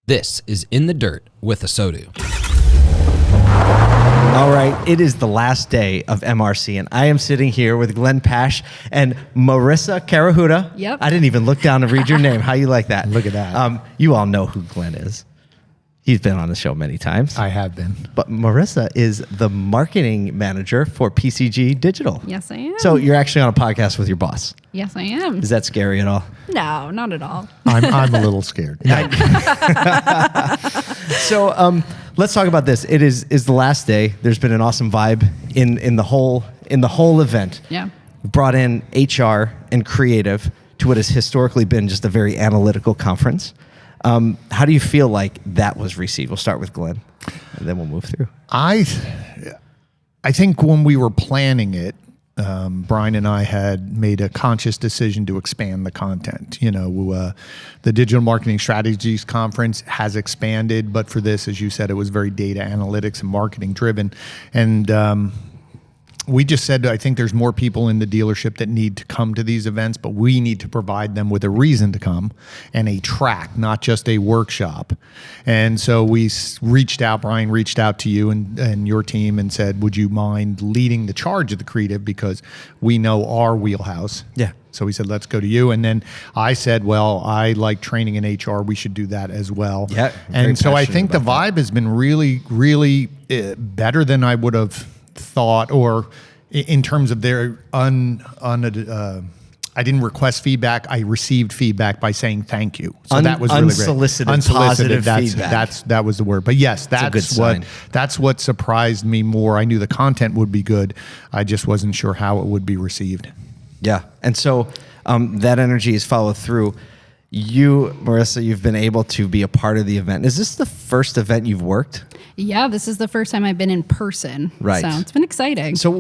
This is In the Dirt with ASOTU. All right, it is the last day of MRC, and I am sitting here with Glenn Pasch and Marissa Karahuta. Yep. I didn't even look down to read your name. How you like that? Look at that. You all know who Glenn is. He's been on the show many times. I have been. But Marissa is the marketing manager for PCG Digital. Yes, I am. So you're actually on a podcast with your boss. Yes, I am. Is that scary at all? No, not at all. I'm a little scared. So let's talk about this. It is the last day. There's been an awesome vibe in the whole event. Yeah. We brought in HR and creative to what has historically been just a very analytical conference. How do you feel like that was received? We'll start with Glenn, and then we'll move through. I think when we were planning it, Brian and I had made a conscious decision to expand the content. You know, the Digital Marketing Strategies Conference has expanded, but for this, as you said, it was very data analytics and marketing driven. And we just said, I think there's more people in the dealership that need to come to these events, but we need to provide them with a reason to come and a track, not just a workshop. And so we reached out, Brian reached out to you and your team and said, would you mind leading the charge of the creative, because we know our wheelhouse. Yeah. So we said, let's go to you. And then I said, well, I like training in HR. We should do that as well. Yeah. And so I think the vibe has been really, really better than I would have thought, or in terms of their I didn't request feedback. I received feedback by saying thank you. So that was really great. Unsolicited positive feedback. That was the word. But yes, that's what surprised me more. I knew the content would be good. I just wasn't sure how it would be received. Yeah. And so that energy is followed through. You, Marissa, you've been able to be a part of the event. Is this the first event you've worked? Yeah, this is the first time I've been in person. Right. So it's been exciting. So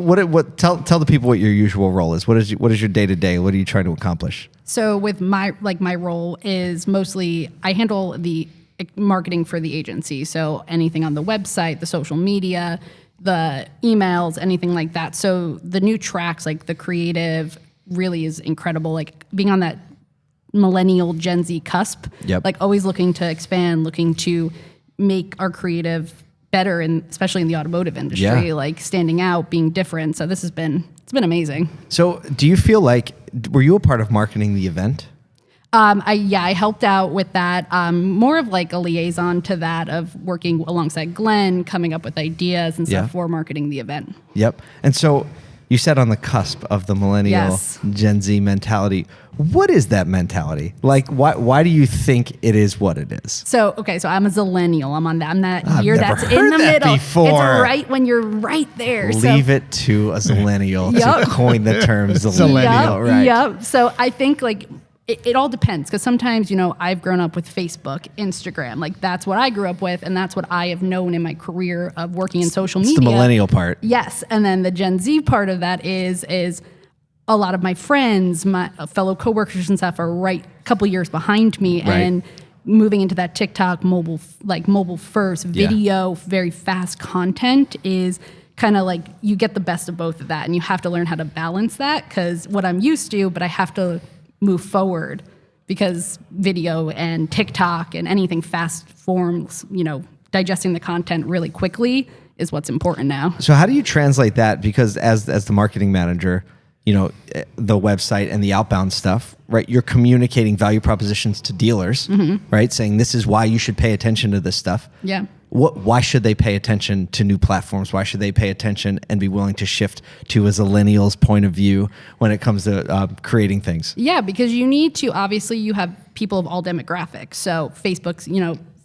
tell the people what your usual role is. What is your day-to-day? What are you trying to accomplish? So with my role is mostly I handle the marketing for the agency. So anything on the website, the social media, the emails, anything like that. So the new tracks, like the creative, really is incredible. Like being on that millennial Gen Z cusp, Yep. like always looking to expand, looking to make our creative better, and especially in the automotive industry, like standing out, being different. So it's been amazing. So do you feel like, were you a part of marketing the event? I helped out with that. More of like a liaison to that, of working alongside Glenn, coming up with ideas and stuff for marketing the event. Yep. And so you said on the cusp of the millennial Gen Z mentality. What is that mentality? Like, why do you think it is what it is? So I'm a zillennial. I'm that year never that's heard in the that middle. before. It's right when you're right there. Leave it to a zillennial to coin the term zillennial, right? Yep. So I think like it all depends, because sometimes, I've grown up with Facebook, Instagram. Like that's what I grew up with, and that's what I have known in my career of working in social media. It's the millennial part. Yes. And then the Gen Z part of that is a lot of my friends, my fellow coworkers and stuff are a couple years behind me, and moving into that TikTok mobile first video, very fast content is kind of like you get the best of both of that, and you have to learn how to balance that, because what I'm used to, but I have to move forward, because video and TikTok and anything fast forms, digesting the content really quickly is what's important now. So how do you translate that? Because as the marketing manager, the website and the outbound stuff, right? You're communicating value propositions to dealers, right? Saying this is why you should pay attention to this stuff. Yeah. Why should they pay attention to new platforms? Why should they pay attention and be willing to shift to a millennial's point of view when it comes to creating things? Yeah, because you need to, obviously you have people of all demographics. So Facebook's,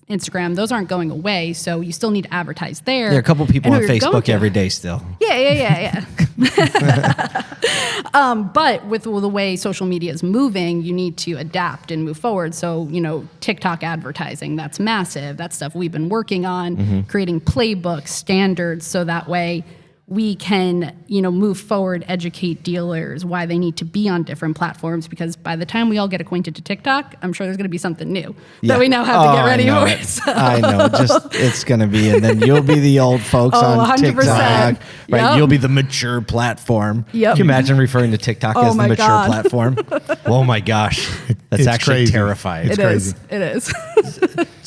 Instagram, those aren't going away. So you still need to advertise there. There are a couple people on Facebook every day still. Yeah. But with the way social media is moving, you need to adapt and move forward. So, TikTok advertising, that's massive. That's stuff we've been working on, creating playbooks, standards, so that way we can, move forward, educate dealers why they need to be on different platforms, because by the time we all get acquainted to TikTok, I'm sure there's going to be something new that we now have to get ready for. So. I know. It's going to be, and then you'll be the old folks on 100%. TikTok, right? Yep. You'll be the mature platform. Yep. Can you imagine referring to TikTok as the mature platform? Oh my gosh. That's actually crazy. terrifying. It's crazy. It is.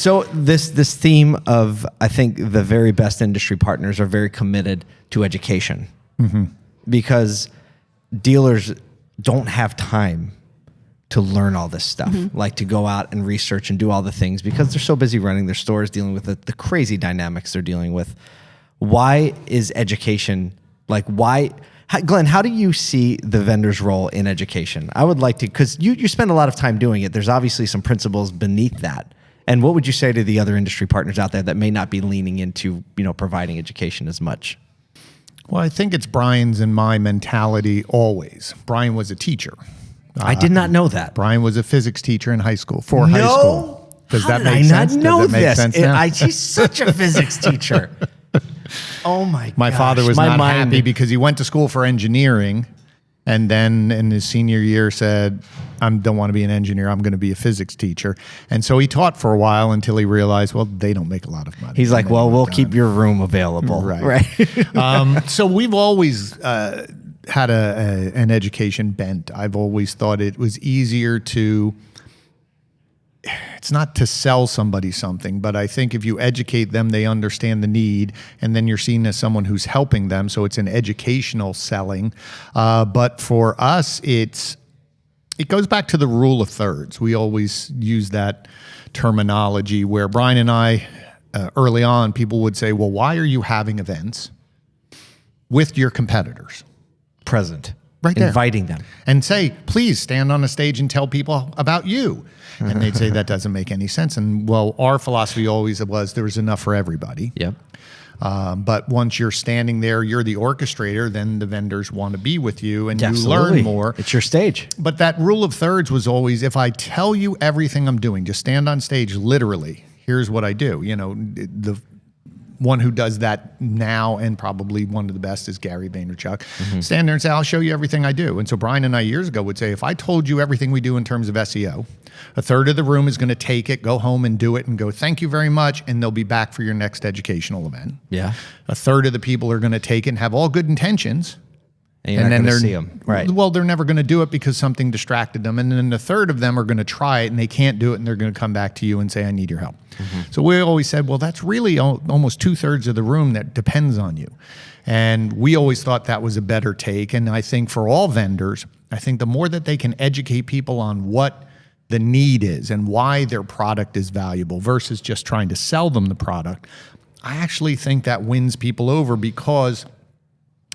So this theme of, I think the very best industry partners are very committed to education because dealers don't have time to learn all this stuff, like to go out and research and do all the things because they're so busy running their stores, dealing with the crazy dynamics they're dealing with. Why is education, Glenn, how do you see the vendor's role in education? I would like to, because you spend a lot of time doing it. There's obviously some principles beneath that. And what would you say to the other industry partners out there that may not be leaning into, providing education as much? Well, I think it's Brian's and my mentality always. Brian was a teacher. I did not know that. Brian was a physics teacher in high school, high school. Does that make sense? Does that make this? sense now? He's such a physics teacher. Oh my gosh. My father was not happy because he went to school for engineering and then in his senior year said, I don't want to be an engineer. I'm going to be a physics teacher. And so he taught for a while until he realized, well, they don't make a lot of money. He's like, well, we'll keep your room available. Right. So we've always had an education bent. I've always thought it was easier to, it's not to sell somebody something, but I think if you educate them, they understand the need, and then you're seen as someone who's helping them. So it's an educational selling. But for us, it goes back to the rule of thirds. We always use that terminology where Brian and I, early on, people would say, well, why are you having events with your competitors? Present. Right there. Inviting them. And say, please stand on a stage and tell people about you. And they'd say that doesn't make any sense. And well, our philosophy always was there was enough for everybody. Yep. But once you're standing there, you're the orchestrator, then the vendors want to be with you and Absolutely. You learn more. It's your stage. But that rule of thirds was always, if I tell you everything I'm doing, just stand on stage literally, here's what I do. The one who does that now and probably one of the best is Gary Vaynerchuk. Stand there and say, I'll show you everything I do. And so Brian and I years ago would say, if I told you everything we do in terms of SEO, a third of the room is going to take it, go home and do it and go, thank you very much. And they'll be back for your next educational event. Yeah. A third of the people are going to take it and have all good intentions. And then they're see them. Right. Well, they're never going to do it because something distracted them. And then the third of them are going to try it and they can't do it. And they're going to come back to you and say, I need your help. So we always said, well, that's really almost 2/3 of the room that depends on you. And we always thought that was a better take. And I think for all vendors, I think the more that they can educate people on what the need is and why their product is valuable versus just trying to sell them the product, I actually think that wins people over because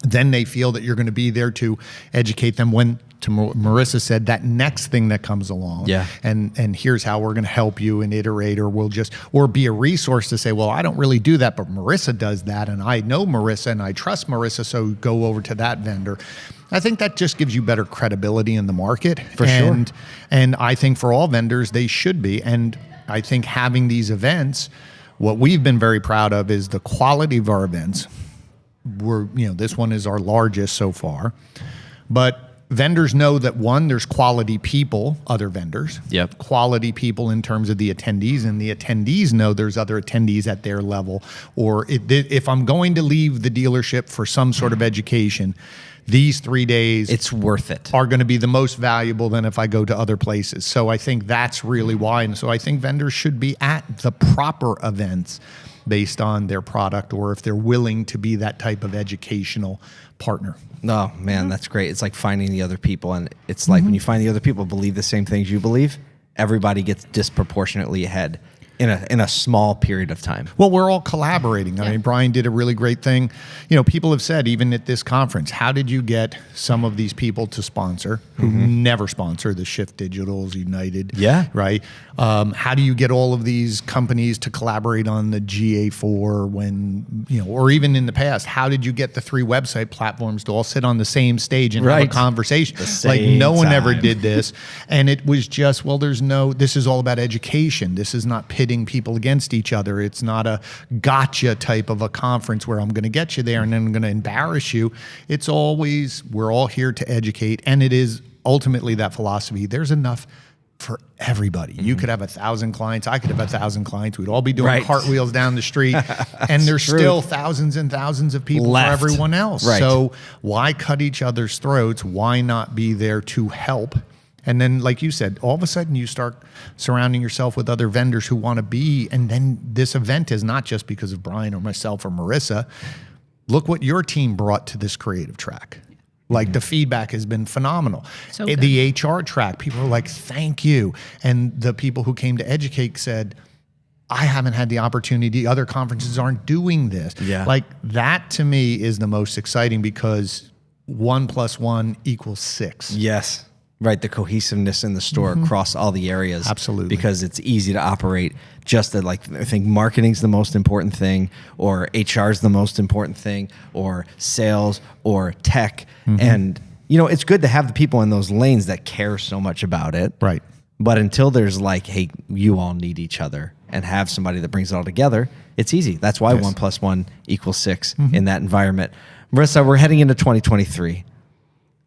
then they feel that you're going to be there to educate them when, to Marissa said, that next thing that comes along. Yeah. And here's how we're going to help you and iterate, or be a resource to say, well, I don't really do that, but Marissa does that. And I know Marissa and I trust Marissa. So go over to that vendor. I think that just gives you better credibility in the market. For sure. And I think for all vendors, they should be. And I think having these events, what we've been very proud of is the quality of our events. This one is our largest so far, but vendors know that one, there's quality people, other vendors, quality people in terms of the attendees, and the attendees know there's other attendees at their level. Or if I'm going to leave the dealership for some sort of education, these 3 days, it's worth it, are going to be the most valuable than if I go to other places. So I think that's really why. And so I think vendors should be at the proper events based on their product, or if they're willing to be that type of educational partner. Oh, man, that's great. It's like finding the other people. And it's like when you find the other people believe the same things you believe, everybody gets disproportionately ahead in a small period of time. Well, we're all collaborating. I mean, Brian did a really great thing. People have said, even at this conference, how did you get some of these people to sponsor who never sponsor, the Shift Digitals, United? Yeah. Right? How do you get all of these companies to collaborate on the GA4 when, or even in the past, how did you get the 3 website platforms to all sit on the same stage and have a conversation? Like no one ever did this. And it was just, well, this is all about education. This is not pitting people against each other. It's not a gotcha type of a conference where I'm going to get you there and then I'm going to embarrass you. It's always, we're all here to educate. And it is ultimately that philosophy. There's enough for everybody. You could have 1,000 clients. I could have 1,000 clients. We'd all be doing cartwheels down the street. And there's still thousands and thousands of people left for everyone else. Right. So why cut each other's throats? Why not be there to help And then, like you said, all of a sudden you start surrounding yourself with other vendors who want to be. And then this event is not just because of Brian or myself or Marissa. Look what your team brought to this creative track. Like the feedback has been phenomenal. So good. The HR track, people are like, thank you. And the people who came to educate said, I haven't had the opportunity. Other conferences aren't doing this. Yeah. Like that to me is the most exciting because 1 + 1 = 6. Yes. Right. The cohesiveness in the store across all the areas. Absolutely. Because it's easy to operate just that, like, I think marketing's the most important thing, or HR's the most important thing, or sales or tech. And, you know, it's good to have the people in those lanes that care so much about it. Right. But until there's like, hey, you all need each other and have somebody that brings it all together, it's easy. That's why 1 + 1 = 6 in that environment. Marissa, we're heading into 2023.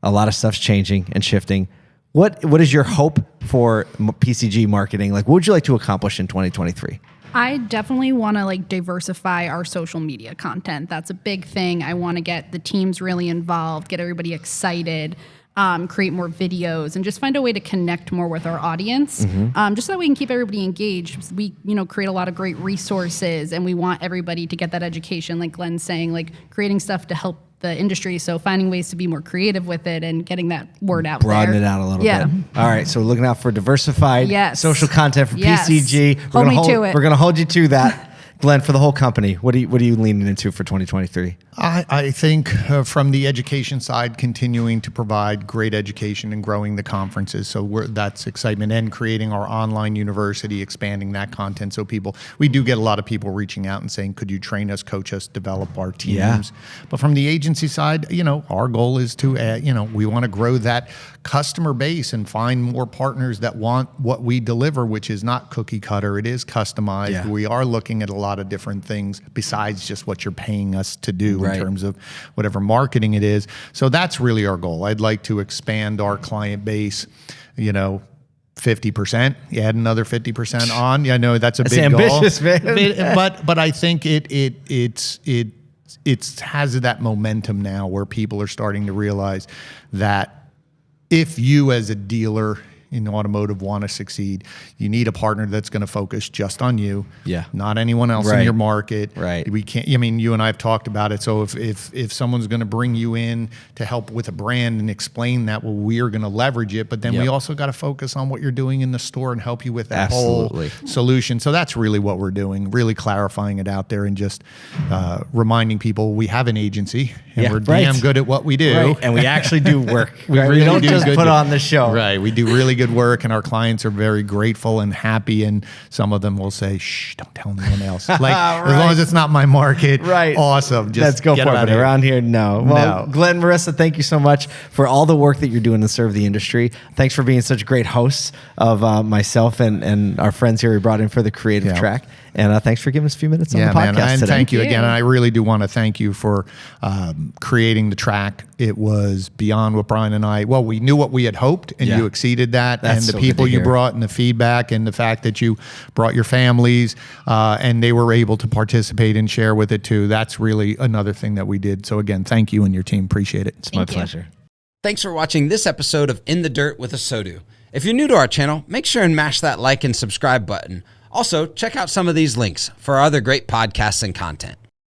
A lot of stuff's changing and shifting. What is your hope for PCG marketing? Like, what would you like to accomplish in 2023? I definitely want to like diversify our social media content. That's a big thing. I want to get the teams really involved, get everybody excited, create more videos, and just find a way to connect more with our audience. Just so that we can keep everybody engaged. We, create a lot of great resources, and we want everybody to get that education. Like Glenn's saying, like creating stuff to help the industry. So finding ways to be more creative with it and getting that word out Broaden there. it out a little bit. All right. So we're looking out for diversified social content for PCG. Hold me to it. We're going to hold you to that. Glenn, for the whole company, what are you leaning into for 2023? I think from the education side, continuing to provide great education and growing the conferences. So that's excitement, and creating our online university, expanding that content. So we do get a lot of people reaching out and saying, could you train us, coach us, develop our teams? Yeah. But from the agency side, our goal is to, we want to grow that customer base and find more partners that want what we deliver, which is not cookie cutter. It is customized. Yeah. We are looking at a lot of different things besides just what you're paying us to do in terms of whatever marketing it is. So that's really our goal. I'd like to expand our client base, 50%. You add another 50% on. I know that's big ambitious, goal. man. But I think it has that momentum now where people are starting to realize that if you as a dealer in automotive want to succeed, you need a partner that's going to focus just on you, not anyone else in your market. Right. We can't. You and I have talked about it. So if someone's going to bring you in to help with a brand and explain that, well, we are going to leverage it, but then we also got to focus on what you're doing in the store and help you with that whole solution. So that's really what we're doing, really clarifying it out there and just reminding people we have an agency and we're damn good at what we do. Right. And we actually do work. We really don't do just good put on the show. Right. We do really good work, and our clients are very grateful and happy, and some of them will say, shh, don't tell anyone else. Like, as long as it's not my market, awesome. Just let's go for it. But around here, no. Well, Glenn, Marissa, thank you so much for all the work that you're doing to serve the industry. Thanks for being such great hosts of myself and our friends here we brought in for the creative track. And thanks for giving us a few minutes on the podcast and today. Thank you again. And I really do want to thank you for creating the track. It was beyond what Brian and I, we knew what we had hoped, and you exceeded that. That's and the so people good to you hear. brought, and the feedback, and the fact that you brought your families, and they were able to participate and share with it too. That's really another thing that we did. So again, thank you and your team. Appreciate it. It's my pleasure. Thanks for watching this episode of In the Dirt with ASOTU. If you're new to our channel, make sure and mash that like and subscribe button. Also, check out some of these links for our other great podcasts and content.